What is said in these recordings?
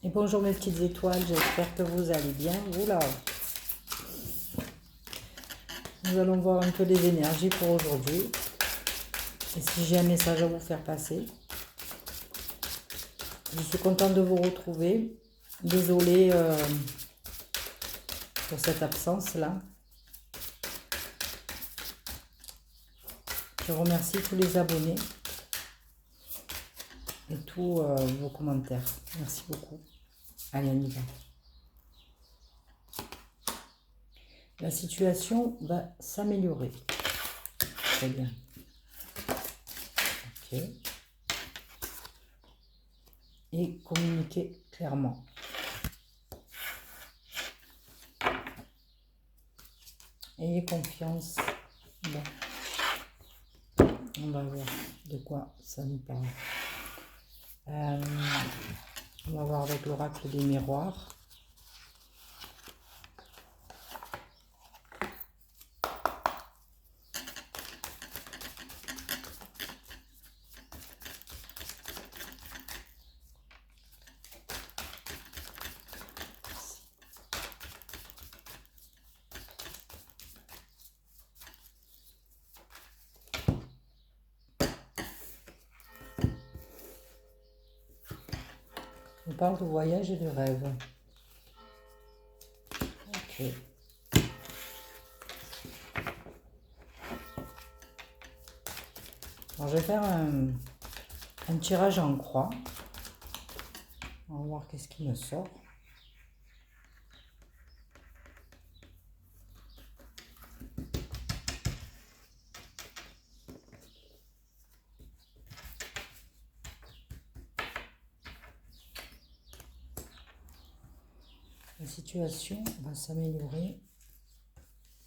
Et bonjour mes petites étoiles, j'espère que vous allez bien. Oula, nous allons voir un peu les énergies pour aujourd'hui. Et si j'ai un message à vous faire passer. Je suis contente de vous retrouver. Désolée pour cette absence-là. Je remercie tous les abonnés et tous vos commentaires. Merci beaucoup. Allez, on y va. La situation va s'améliorer. Très bien. Ok. Et communiquer clairement. Ayez confiance. Bon. On va voir de quoi ça nous parle. On va voir avec l'oracle des miroirs. On parle de voyage et de rêve. Ok. Alors, je vais faire un tirage en croix. On va voir qu'est-ce qui me sort. La situation va s'améliorer.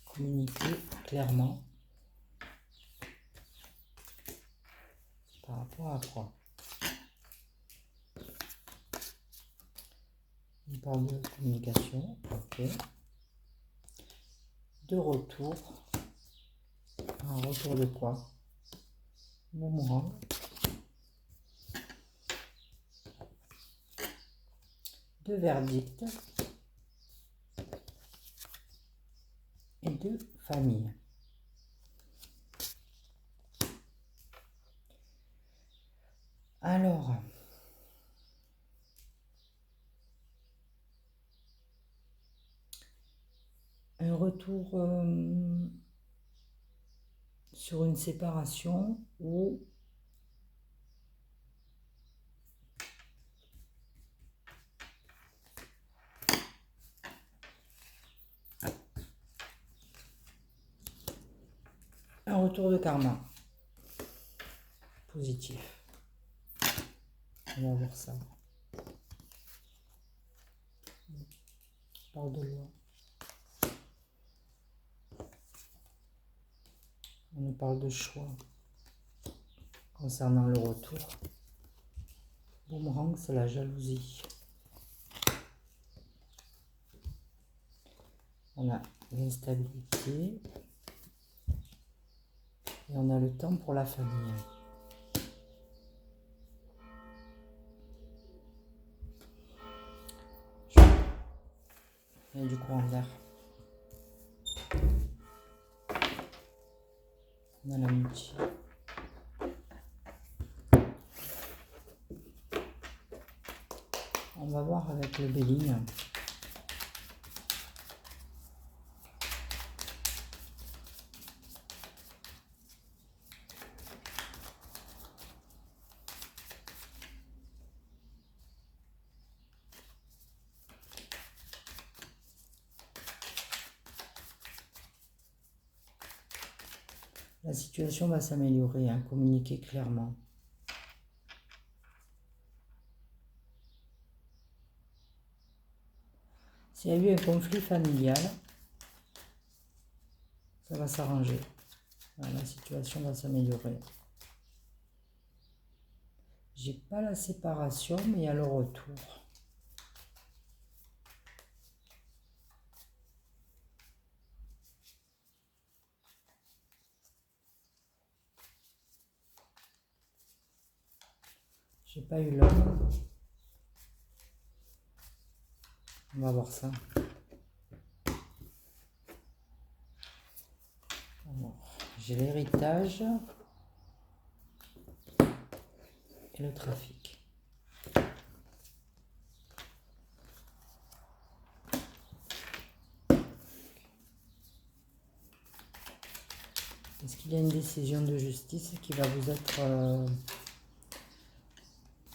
Communiquer clairement. Par rapport à quoi? On parle de communication. Ok. De retour. Un retour de quoi? Boomerang. De verdict. Et de famille. Alors, un retour sur une séparation ou un retour de karma positif. On va voir ça. On parle de loi. On nous parle de choix concernant le retour. Boomerang, c'est la jalousie. On a l'instabilité. Et on a le temps pour la famille. Il y a du courant d'air. On a l'amitié. On va voir avec le Béline. La situation va s'améliorer, hein, communiquer clairement. S'il y a eu un conflit familial, ça va s'arranger. La situation va s'améliorer. J'ai pas la séparation, mais il y a le retour. J'ai pas eu l'homme. On va voir ça. J'ai l'héritage et le trafic. Est-ce qu'il y a une décision de justice qui va vous être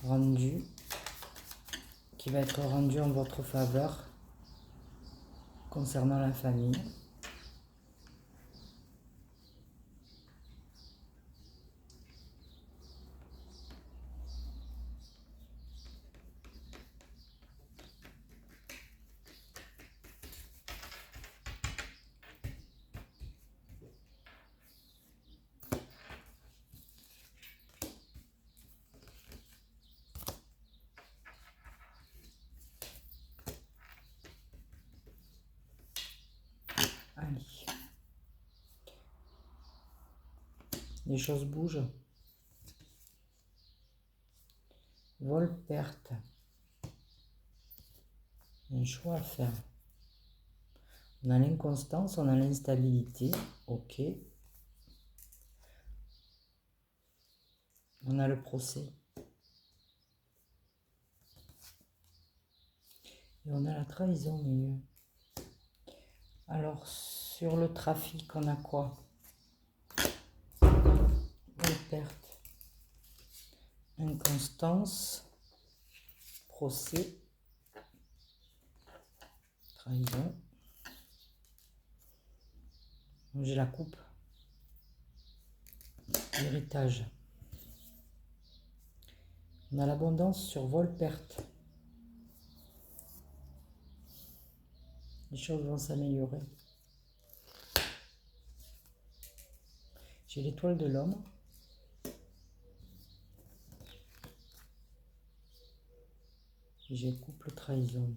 rendue, qui va être rendue en votre faveur concernant la famille? Allez. Les choses bougent. Vol, perte. Un choix à faire. On a l'inconstance, on a l'instabilité. Ok. On a le procès. Et on a la trahison au milieu. Alors, sur le trafic, on a quoi? Perte. Inconstance. Procès. Trahison. J'ai la coupe. Héritage. On a l'abondance sur vol-perte. Les choses vont s'améliorer. J'ai l'étoile de l'homme. J'ai couple trahison.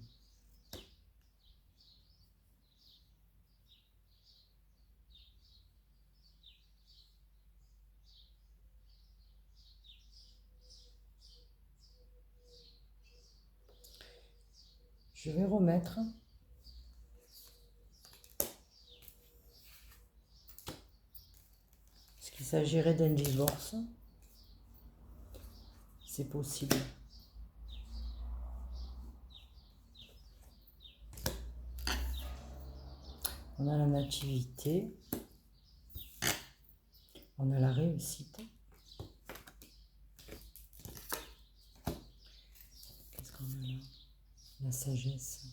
Je vais remettre ce qu'il s'agirait d'un divorce. C'est possible. On a la nativité. On a la réussite. Qu'est-ce qu'on a là? La sagesse.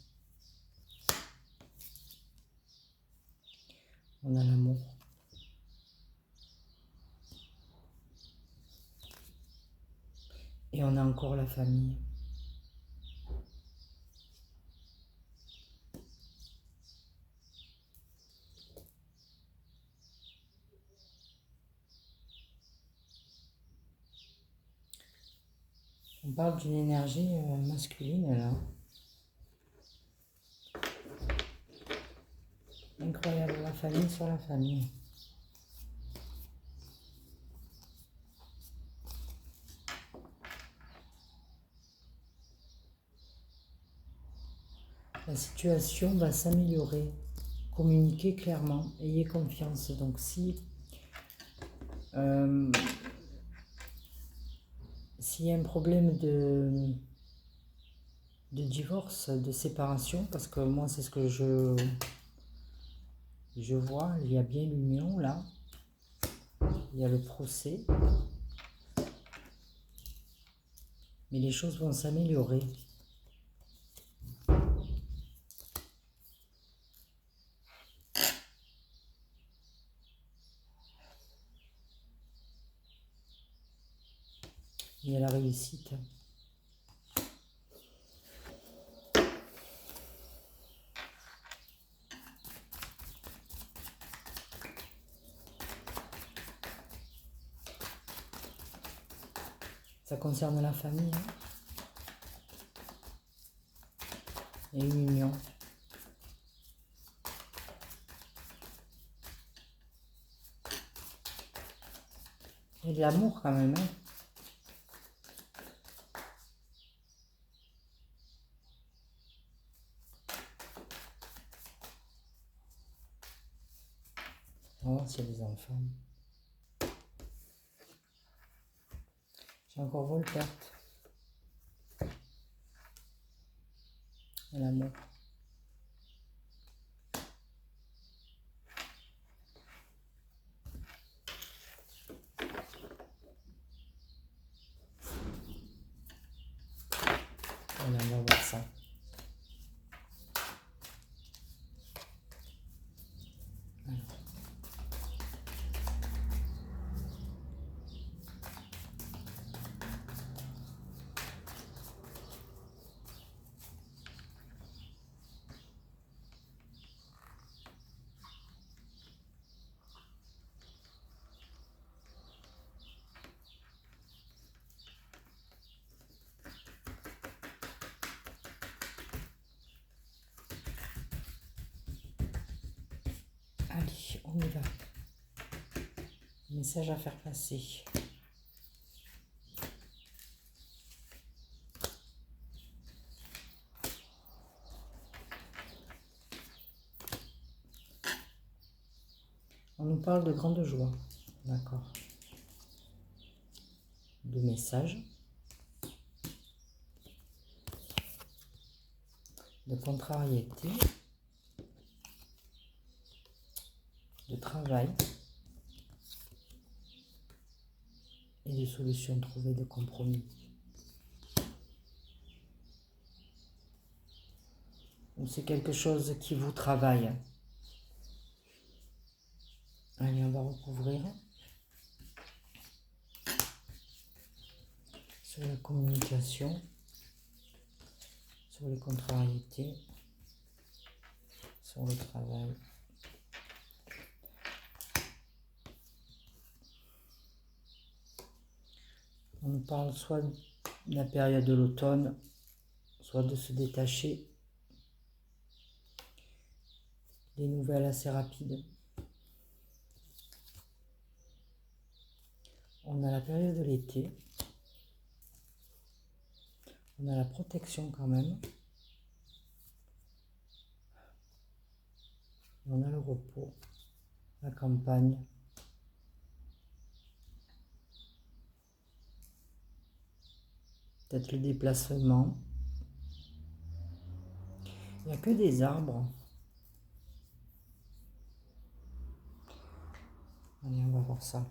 On a l'amour. Et on a encore la famille. On parle d'une énergie masculine là. Incroyable, la famille sur la famille. La situation va s'améliorer. Communiquez clairement, ayez confiance. Donc si s'il y a un problème de divorce, de séparation, parce que moi c'est ce que je vois, il y a bien l'union là, il y a le procès, mais les choses vont s'améliorer. Il y a la réussite. Ça concerne la famille hein, et l'union. Et de l'amour quand même. Hein. On va voir s'il y a des enfants. J'ai encore Volpert. Et l'amour. Allez, on va voir ça. Allez, on y va. Message à faire passer. On nous parle de grande joie. D'accord. De messages. De contrariété. De travail. Et de solutions trouvées, de compromis. Ou c'est quelque chose qui vous travaille. Allez, on va recouvrir. Sur la communication. Sur les contrariétés. Sur le travail. On nous parle soit de la période de l'automne, soit de se détacher. Des nouvelles assez rapides. On a la période de l'été. On a la protection quand même. On a le repos, la campagne. Peut-être le déplacement. Il n'y a que des arbres. Allez, on va voir ça.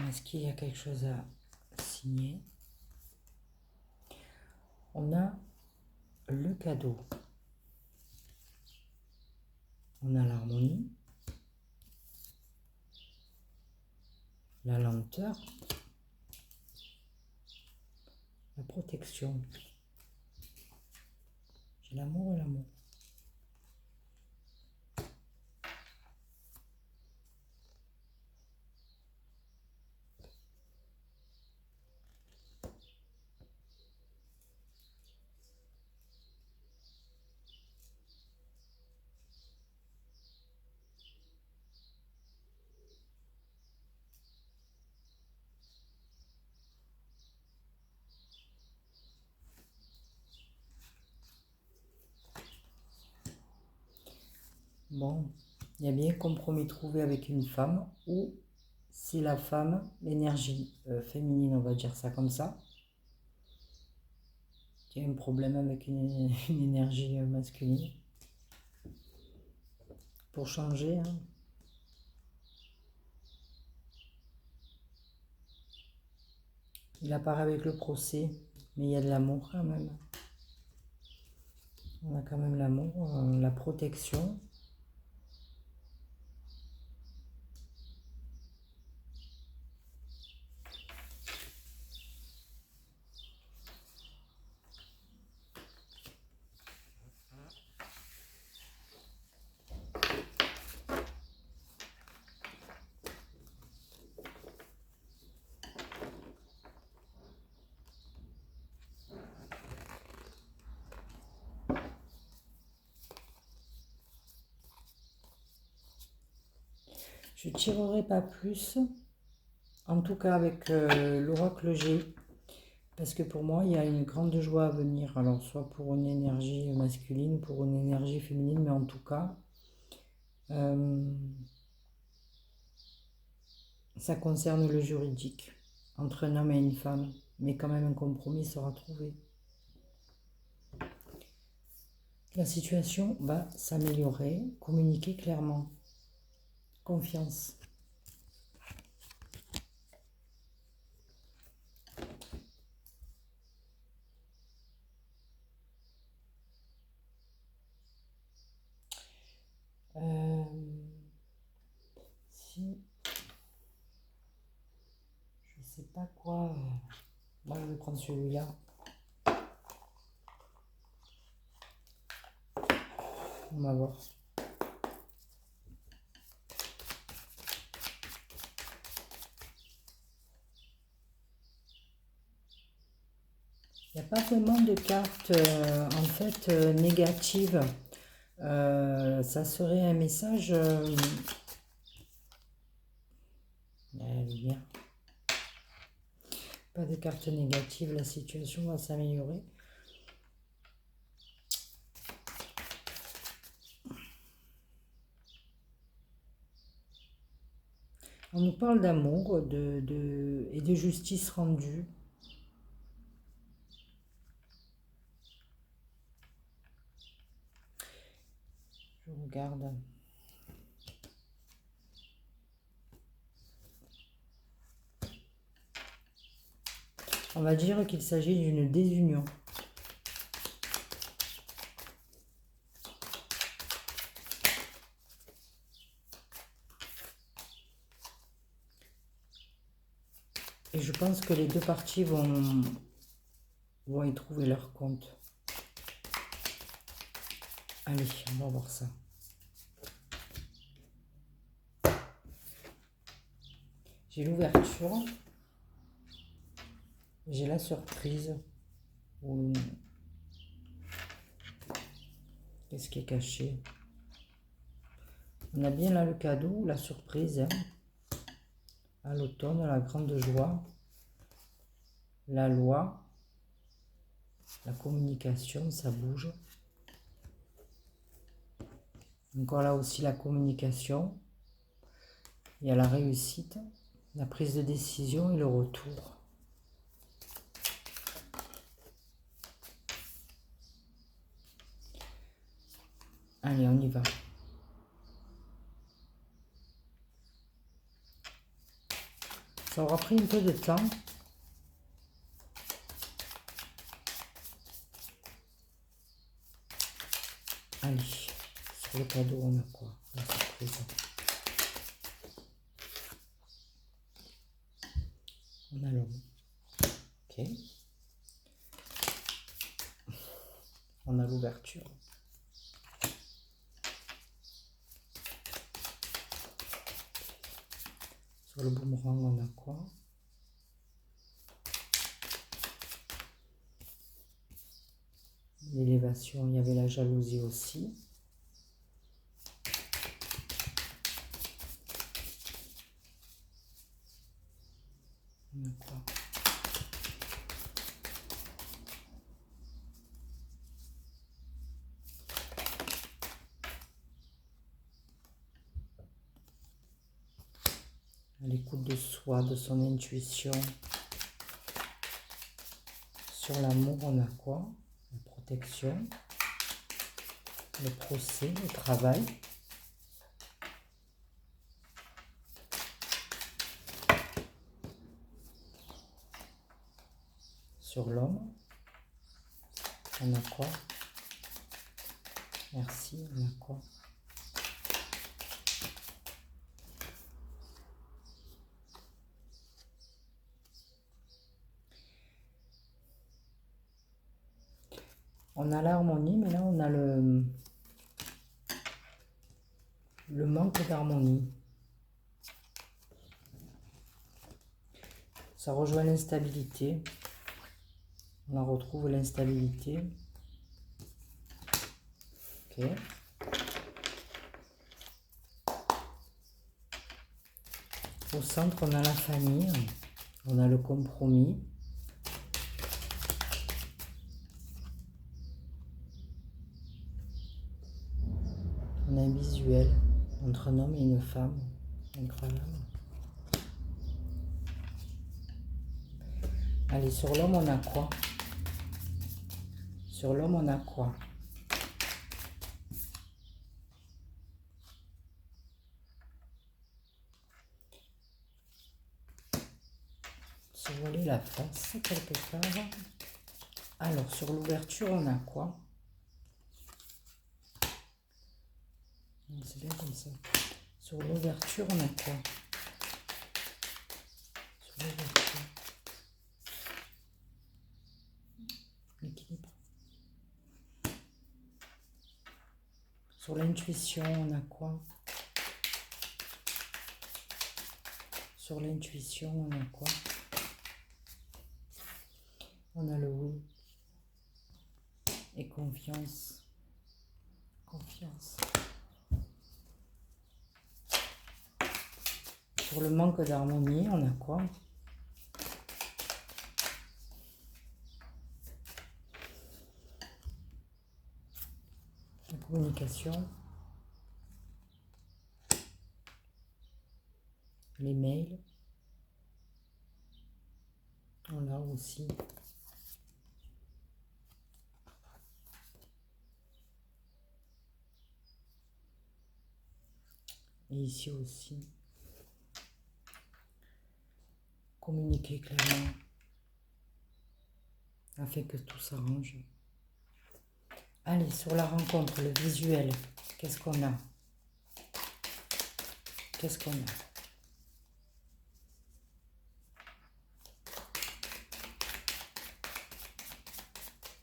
Est-ce qu'il y a quelque chose à signer? On a le cadeau. On a l'harmonie. La lenteur. La protection. J'ai l'amour et l'amour. Bon, il y a bien compromis trouvé avec une femme, ou si la femme, l'énergie féminine, on va dire ça comme ça, qui a un problème avec une énergie masculine. Pour changer, hein. Il apparaît avec le procès, mais il y a de l'amour quand même. On a quand même l'amour, la protection. Je ne tirerai pas plus. En tout cas, avec l'oracle G, parce que pour moi, il y a une grande joie à venir. Alors, soit pour une énergie masculine, pour une énergie féminine, mais en tout cas, ça concerne le juridique, entre un homme et une femme. Mais quand même, un compromis sera trouvé. La situation va s'améliorer, communiquer clairement. Confiance. Si je sais pas quoi, moi je vais prendre celui-là. On va voir. Il n'y a pas vraiment de cartes en fait négatives. Ça serait un message. Bien. Pas de cartes négatives, la situation va s'améliorer. On nous parle d'amour et de justice rendue. Je regarde. On va dire qu'il s'agit d'une désunion. Et je pense que les deux parties vont y trouver leur compte. Allez, on va voir ça. J'ai l'ouverture. J'ai la surprise. Qu'est-ce qui est caché? On a bien là le cadeau, la surprise. Hein. À l'automne, la grande joie. La loi. La communication, ça bouge. Encore là aussi la communication. Il y a la réussite, la prise de décision et le retour. Allez, on y va. Ça aura pris un peu de temps. Allez, sur le cadeau, on a quoi? La surprise. On a l'homme. Ok. On a l'ouverture. Sur le boomerang, on a quoi? L'élévation, il y avait la jalousie aussi. On a quoi? À l'écoute de soi, de son intuition. Sur l'amour, on a quoi? La protection, le procès, le travail. Sur l'homme, on a quoi? Merci, on a quoi? On a l'harmonie, mais là on a le manque d'harmonie. Ça rejoint l'instabilité. On en retrouve l'instabilité. Ok. Au centre, on a la famille, on a le compromis. On a un visuel entre un homme et une femme. Incroyable. Allez, sur l'homme, on a quoi? Sur l'homme, on a quoi? Se voiler la face, quelque part. Alors, sur l'ouverture, on a quoi? C'est bien comme ça. Sur l'ouverture, on a quoi? Sur l'ouverture. L'équilibre. Sur l'intuition, on a quoi? Sur l'intuition, on a quoi? On a le oui. Et confiance. Confiance. Sur le manque d'harmonie, on a quoi? La communication. Les mails. On a aussi. Et ici aussi. Communiquer clairement. Afin que tout s'arrange. Allez, sur la rencontre, le visuel. Qu'est-ce qu'on a? Qu'est-ce qu'on a?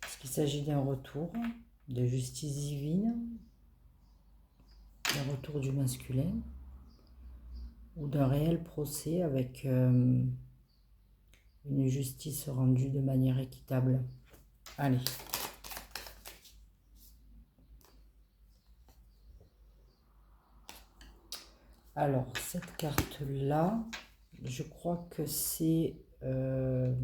Est-ce qu'il s'agit d'un retour de justice divine, d'un retour du masculin, ou d'un réel procès avec une justice rendue de manière équitable? Allez. Alors, cette carte-là, je crois que c'est... il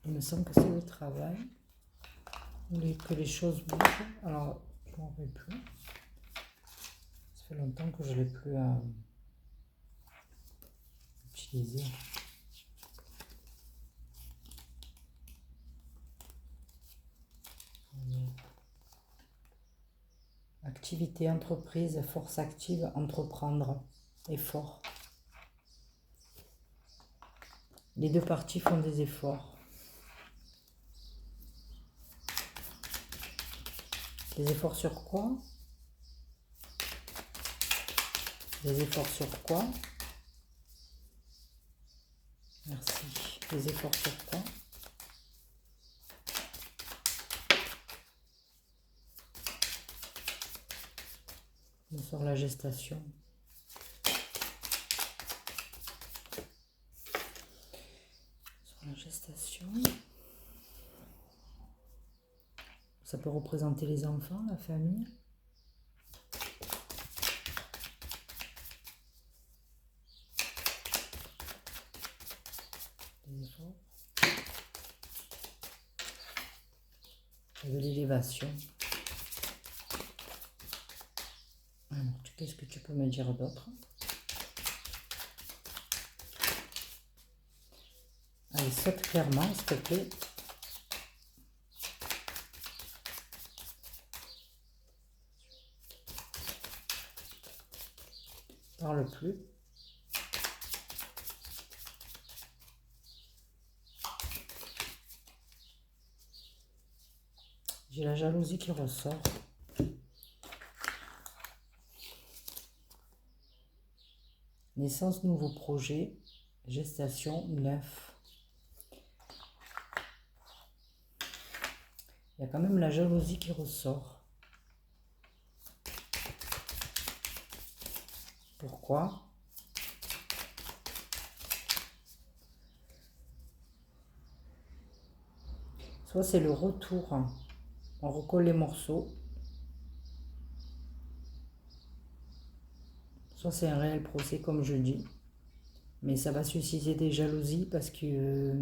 me semble que c'est le travail. Que les choses bougent. Alors, je ne m'en rappelle plus. Ça fait longtemps que je ne l'ai plus utilisé. Activité, entreprise, force active, entreprendre, effort. Les deux parties font des efforts. Des efforts sur quoi? Des efforts sur quoi? Merci. Des efforts sur quoi? Sur la gestation. Sur la gestation. Ça peut représenter les enfants, la famille. Des efforts. De l'élévation. Qu'est-ce que tu peux me dire d'autre? Allez, saute clairement, s'il te plaît. Parle plus. J'ai la jalousie qui ressort. Naissance, nouveau projet, gestation, neuf. Il y a quand même la jalousie qui ressort. Pourquoi? Soit c'est le retour, on recolle les morceaux. Soit c'est un réel procès, comme je dis, mais ça va susciter des jalousies parce que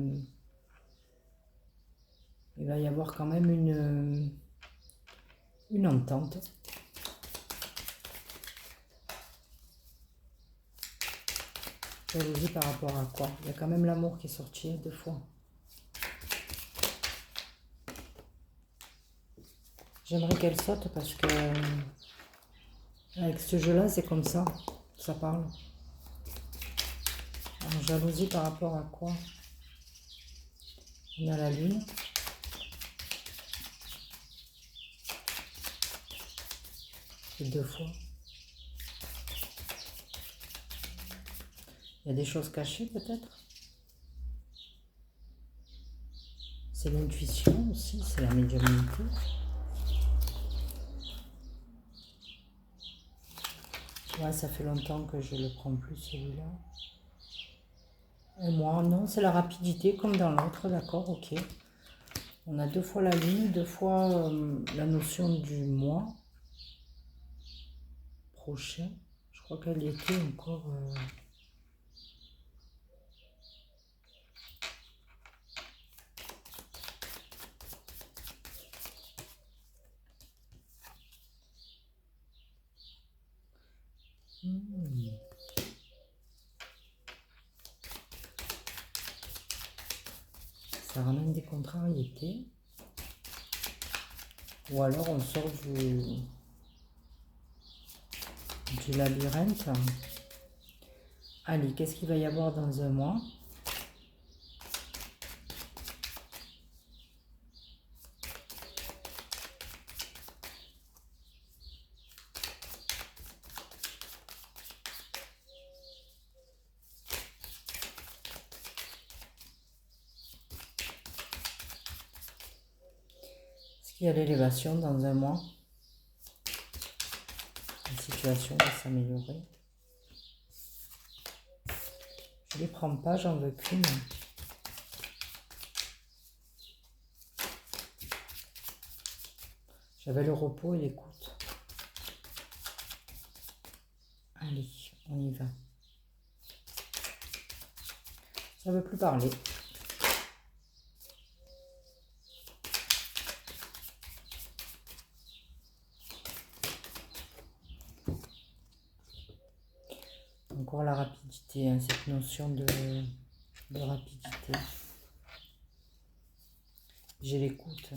il va y avoir quand même une entente. Jalousie par rapport à quoi? Il y a quand même l'amour qui est sorti 2 fois. J'aimerais qu'elle saute parce que avec ce jeu-là, c'est comme ça, ça parle. Alors, jalousie par rapport à quoi? On a la lune. C'est 2 fois. Il y a des choses cachées peut-être. C'est l'intuition aussi, c'est la médiumnité. Ouais, ça fait longtemps que je le prends plus celui-là. Et moi, non, c'est la rapidité comme dans l'autre, d'accord, ok. On a 2 fois la lune, 2 fois la notion du mois prochain. Je crois qu'elle y était encore... Ça ramène des contrariétés. Ou alors on sort du labyrinthe. Allez, qu'est-ce qu'il va y avoir dans un mois? Est-ce qu'il y a l'élévation dans un mois? La situation va s'améliorer. Je ne les prends pas, j'en veux qu'une. J'avais le repos et l'écoute. Allez, on y va. Ça ne veut plus parler. Encore la rapidité, hein, cette notion de rapidité. J'ai l'écoute.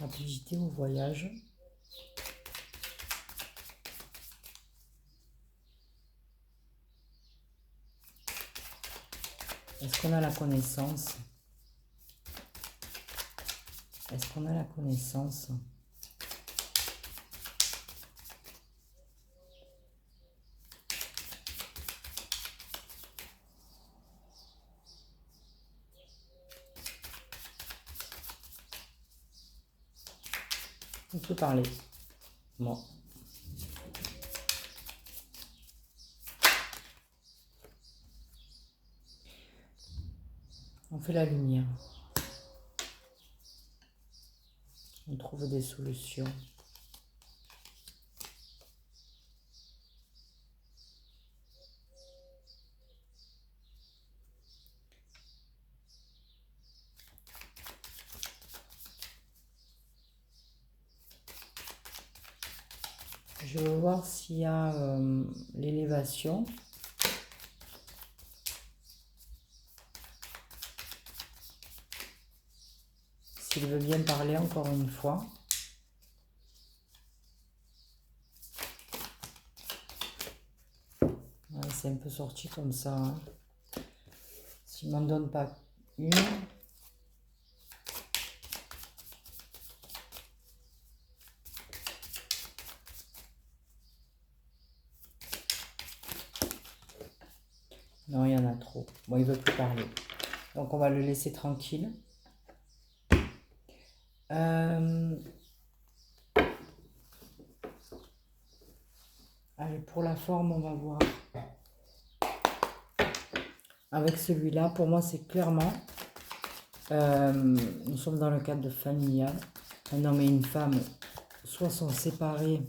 Rapidité au voyage. Est-ce qu'on a la connaissance? Est-ce qu'on a la connaissance? On peut parler. Bon. On fait la lumière. On trouve des solutions. Je veux voir s'il y a l'élévation. S'il veut bien parler encore une fois. Ouais, c'est un peu sorti comme ça. Hein. S'il ne m'en donne pas une. Non, il y en a trop. Bon, il ne veut plus parler. Donc, on va le laisser tranquille. Allez, pour la forme, on va voir. avec celui-là, pour moi, c'est clairement, nous sommes dans le cadre familial. Un homme et une femme, soit sont séparés,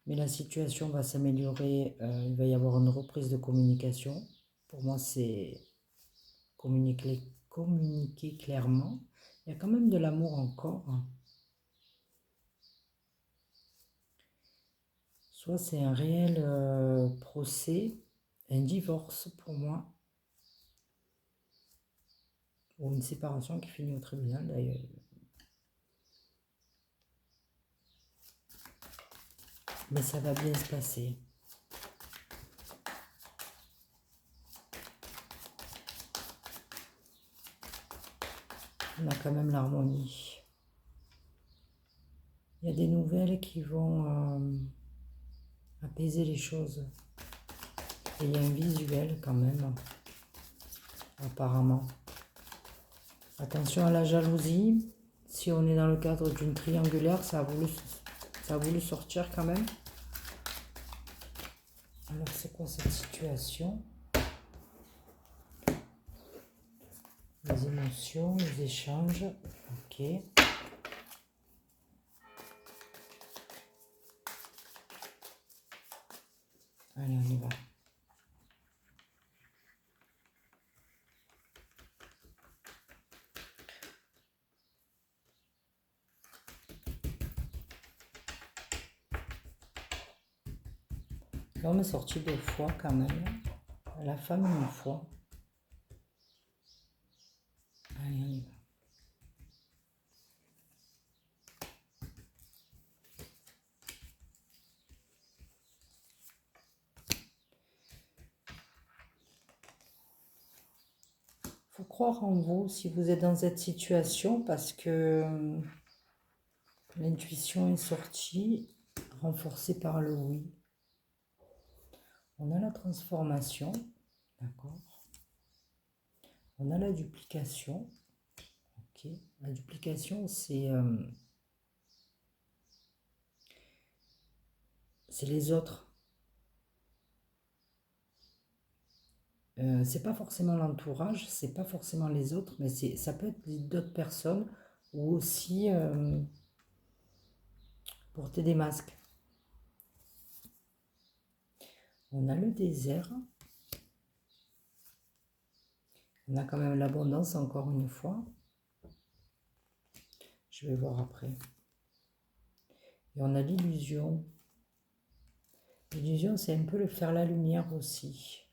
mais la situation va s'améliorer, il va y avoir une reprise de communication. Pour moi, c'est communiquer clairement. Il y a quand même de l'amour encore. Soit c'est un réel procès, un divorce pour moi, ou une séparation qui finit au tribunal d'ailleurs. Mais ça va bien se passer. On a quand même l'harmonie. Il y a des nouvelles qui vont apaiser les choses. Et il y a un visuel quand même, apparemment. Attention à la jalousie. Si on est dans le cadre d'une triangulaire, ça a voulu sortir quand même. Alors c'est quoi cette situation? Les émotions, les échanges. Ok. Allez, on y va. L'homme est sorti 2 fois quand même. La femme 1 fois. Allez, on y va. Faut croire en vous si vous êtes dans cette situation parce que l'intuition est sortie, renforcée par le oui. On a la transformation, d'accord. On a la duplication, ok. La duplication, c'est les autres. C'est pas forcément l'entourage, c'est pas forcément les autres, mais ça peut être d'autres personnes ou aussi porter des masques. On a le désert. On a quand même l'abondance encore une fois. Je vais voir après. Et on a l'illusion. L'illusion, c'est un peu le faire la lumière aussi.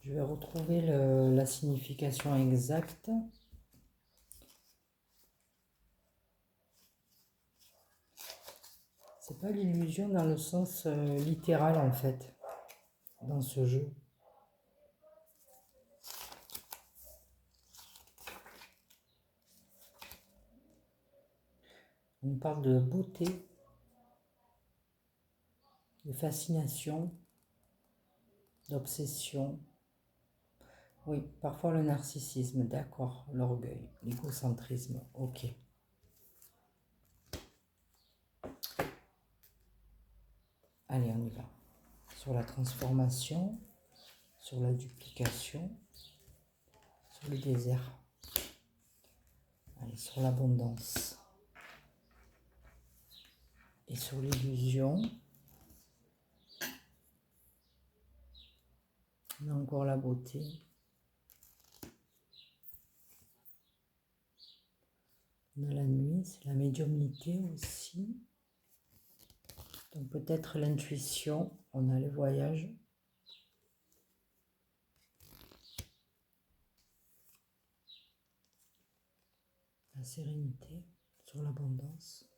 Je vais retrouver la signification exacte. C'est pas l'illusion dans le sens littéral en fait, dans ce jeu. On parle de beauté, de fascination, d'obsession. Oui, parfois le narcissisme, d'accord, l'orgueil, l'égocentrisme, ok. Allez, on y va. Sur la transformation, sur la duplication, sur le désert. Allez, sur l'abondance. Et sur l'illusion. On a encore la beauté. On a la nuit, c'est la médiumnité aussi. Donc peut-être l'intuition, on a les voyages. La sérénité, sur l'abondance.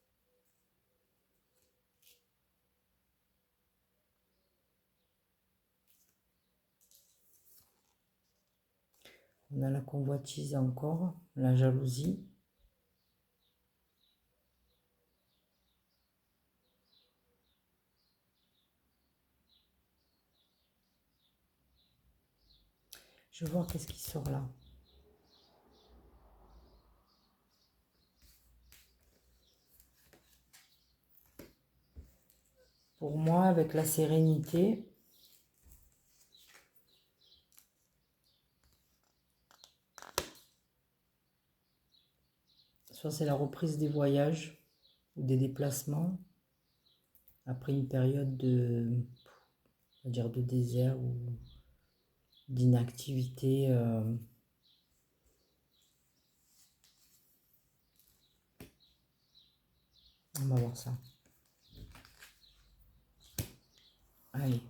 On a la convoitise encore, la jalousie. Je vais voir qu'est-ce qui sort là. Pour moi, avec la sérénité, soit c'est la reprise des voyages ou des déplacements après une période on va dire de désert ou d'inactivité. On va voir ça. Allez,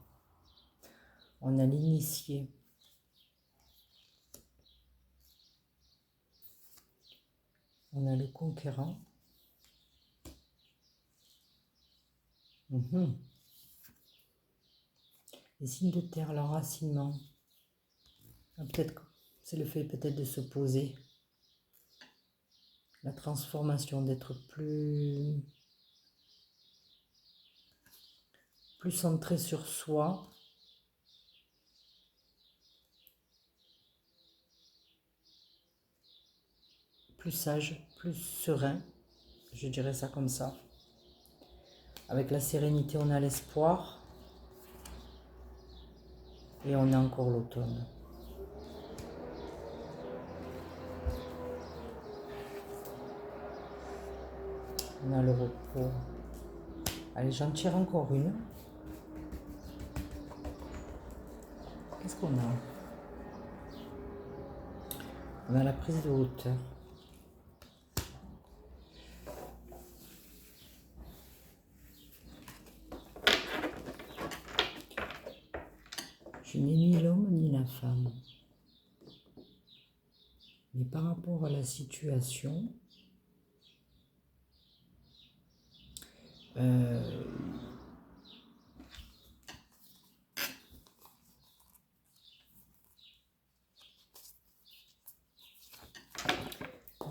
on a l'initié. On a le conquérant. Les signes de terre, l'enracinement. Peut-être que c'est le fait peut-être de se poser. La transformation, d'être plus centré sur soi. Plus sage, plus serein. Je dirais ça comme ça. Avec la sérénité, on a l'espoir. Et on a encore l'automne. On a le repos. Allez, j'en tire encore une. Qu'est-ce qu'on a? On a la prise de hauteur. Je n'ai ni l'homme ni la femme. Mais par rapport à la situation, il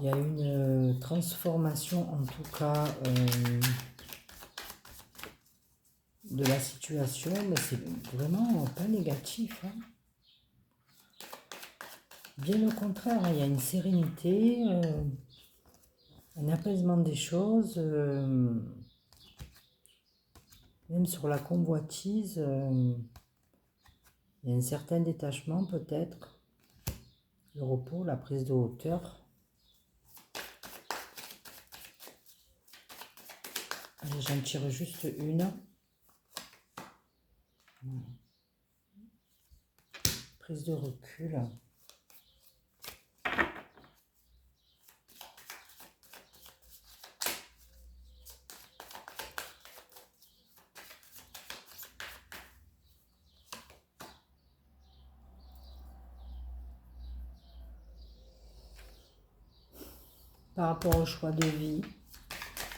y a une transformation, en tout cas, de la situation, mais c'est vraiment pas négatif. Hein. Bien au contraire, il y a une sérénité, un apaisement des choses, même sur la convoitise, il y a un certain détachement peut-être, le repos, la prise de hauteur. Allez, j'en tire juste une. Prise de recul. Par rapport au choix de vie,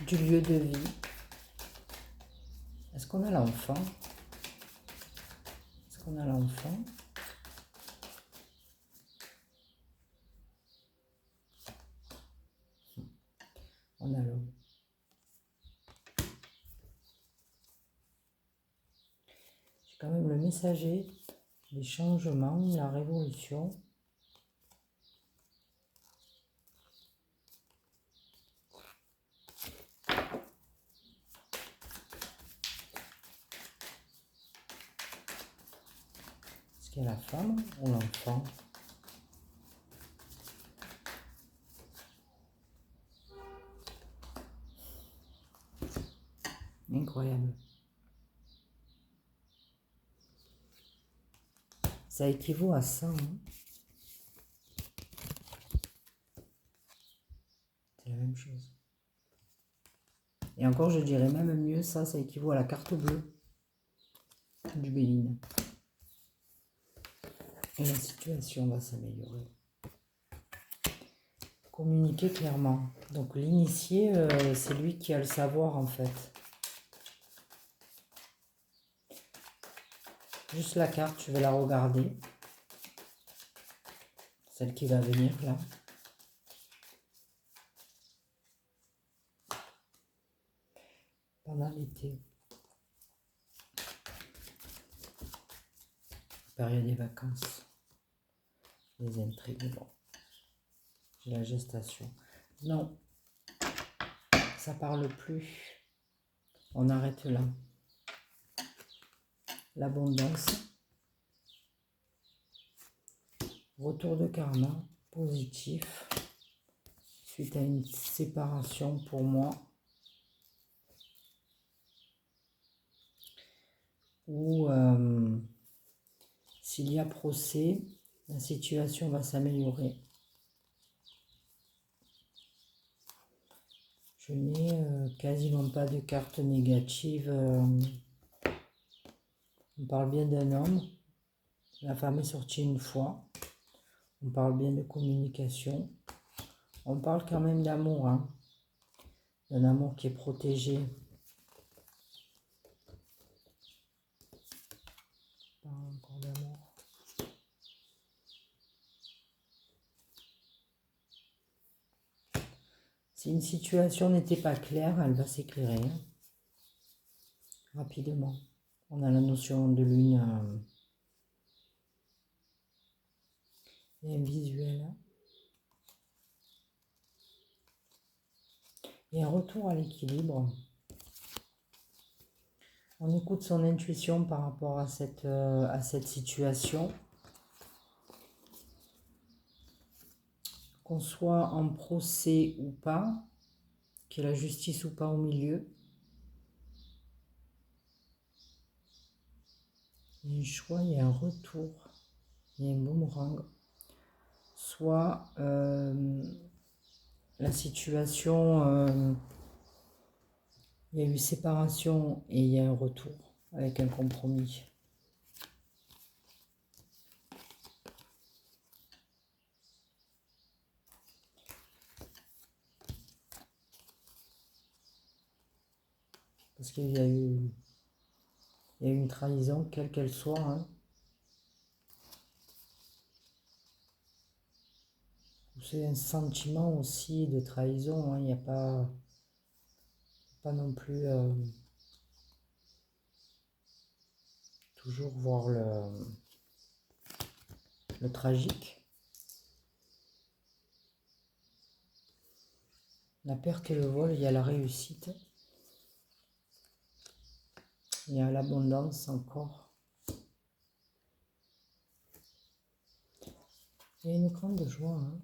du lieu de vie, est-ce qu'on a l'enfant? Est-ce qu'on a l'enfant? On a l'homme. J'ai quand même le messager, les changements, la révolution. Est-ce qu'il y a la femme ou l'enfant? Incroyable. Ça équivaut à ça. Hein. C'est la même chose. Et encore, je dirais même mieux, ça équivaut à la carte bleue du Béline. Et la situation va s'améliorer. Communiquer clairement. Donc l'initié, c'est lui qui a le savoir en fait. Juste la carte, je vais la regarder. Celle qui va venir là. Pendant l'été. Période des vacances. Les intrigues, bon. J'ai la gestation. Non. Ça parle plus. On arrête là. l'abondance, retour de karma positif suite à une séparation pour moi, ou s'il y a procès, la situation va s'améliorer. Je n'ai quasiment pas de cartes négatives. On parle bien d'un homme. La femme est sortie une fois. On parle bien de communication. On parle quand même d'amour, hein. D'un amour qui est protégé. Pas encore d'amour. Si une situation n'était pas claire, elle va s'éclairer, hein, rapidement. On a la notion de lune et un visuel. Et un retour à l'équilibre. On écoute son intuition par rapport à cette situation. Qu'on soit en procès ou pas, qu'il y ait la justice ou pas au milieu. Il y a un choix, il y a un retour, il y a un boomerang. Soit la situation, il y a eu séparation et il y a un retour avec un compromis. Parce qu'il y a eu une trahison, quelle qu'elle soit, hein. C'est un sentiment aussi de trahison, hein. Il n'y a pas non plus toujours voir le tragique. La perte et le vol, il y a la réussite. Il y a l'abondance encore. Il y a une grande joie, hein.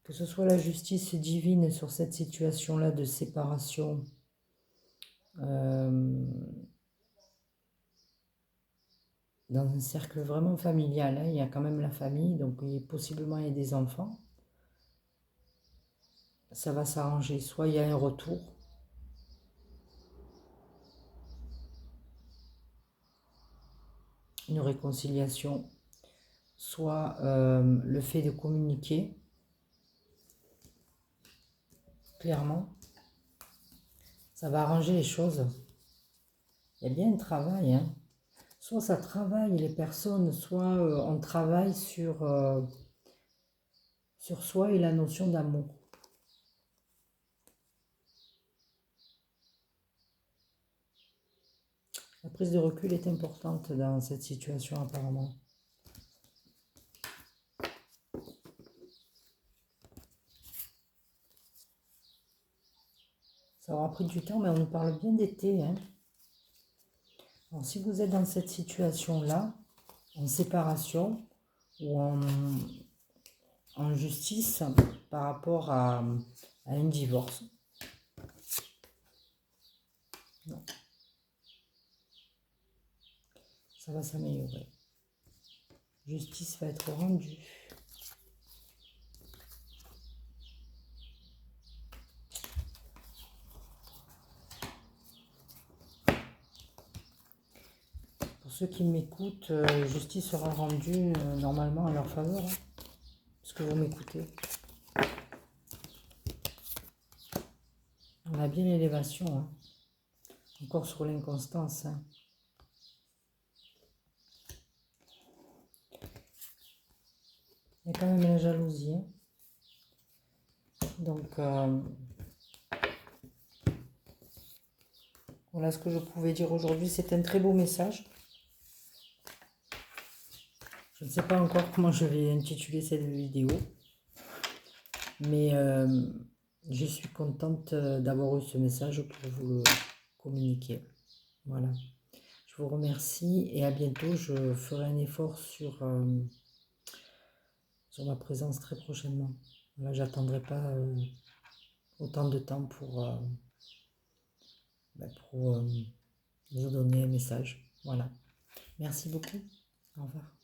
Que ce soit la justice divine sur cette situation-là de séparation, dans un cercle vraiment familial, hein. Il y a quand même la famille, donc possiblement il y a des enfants. Ça va s'arranger, soit il y a un retour, une réconciliation, soit le fait de communiquer clairement, ça va arranger les choses. Il y a bien un travail, hein. Soit ça travaille les personnes, soit on travaille sur soi et la notion d'amour. La prise de recul est importante dans cette situation apparemment. Ça aura pris du temps, mais on nous parle bien d'été, hein. Alors, si vous êtes dans cette situation-là, en séparation ou en justice par rapport à un divorce, non. Ça va s'améliorer. Justice va être rendue. Pour ceux qui m'écoutent, justice sera rendue normalement à leur faveur, hein, parce que vous m'écoutez. On a bien l'élévation, hein. Encore sur l'inconstance, hein. Il y a quand même la jalousie, hein. Donc, voilà ce que je pouvais dire aujourd'hui. C'est un très beau message. Je ne sais pas encore comment je vais intituler cette vidéo, mais je suis contente d'avoir eu ce message pour vous le communiquer. Voilà. Je vous remercie et à bientôt. Je ferai un effort sur ma présence très prochainement. Voilà, j'attendrai pas autant de temps pour vous donner un message. Voilà. Merci beaucoup. Au revoir.